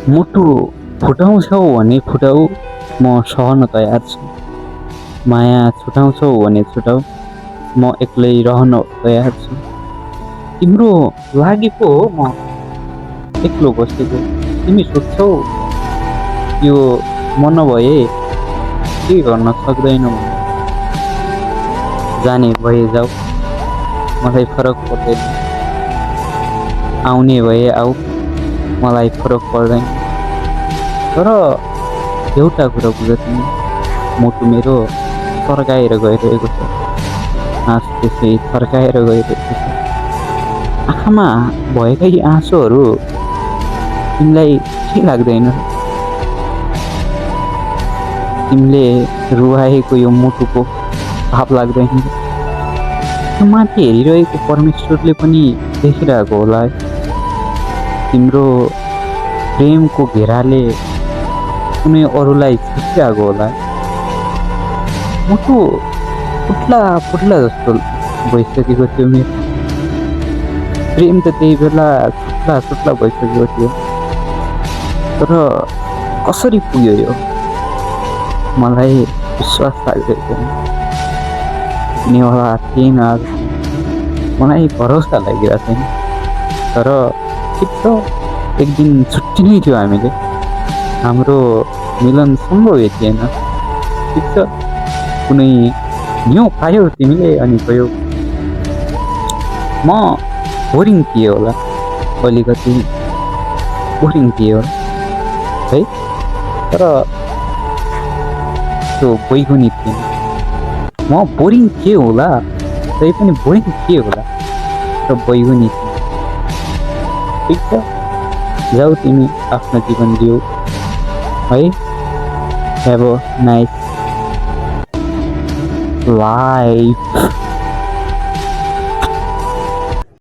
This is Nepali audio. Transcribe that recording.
मुटु फुटाउँछौ भने फुटाऊ, म सहन तयार छु। माया छुटाउँछौ भने छुटाऊ, म एक्लै रहन तयार छु। तिम्रो लागि पो हो म एक्लो बसेको। तिमी सोध्छौ यो म नभए के गर्न सक्दैन भने। जाने भए जाऊ, मलाई फरक पर्दैन। आउने भए आऊ, मलाई फरक पर्दैन। तर एउटा कुरा बुझ तिमी, मुटु मेरो सर्काएर गइरहेको छ। हाँस त्यसै थर्काएर गइरहेको छ। आँखामा भएका यी आँसुहरू तिमीलाई के लाग्दैन? तिमीले रुवाएको यो मुटुको पाप लाग्दैन? त्यो माथि हेरिरहेको परमेश्वरले पनि देखिरहेको होला है। तिम्रो प्रेमको घेराले कुनै अरूलाई छिपिरहेको होला है। मुटु फुट्ला फुट्ला जस्तो भइसकेको थियो मेरो। प्रेम त त्यही बेला छुट्ला छुट्ला भइसकेको थियो। तर कसरी पुग्यो यो मलाई विश्वास लाग्दैन थिएन। पुग्नेवाला थिएन आज, मलाई भरोसा लागिरहेको छैन। तर ठिक छ, एक दिन छुट्टिनै थियो हामीले। हाम्रो मिलन सम्भवै थिएन। ठिक छ, कुनै न्यु पायौ तिमीले अनि गयौ। म बोरिङ थिएँ होला, अलिकति बोरिङ थिएँ होला है। तर त्यो बैगुनी थिएन। म बोरिङ थिएँ होला, तै पनि बोरिङ थिएँ होला, तर बैगुनी थिएँ। ठिक छ, जाऊ तिमी आफ्नो जीवन जिऊ है। Have a nice life.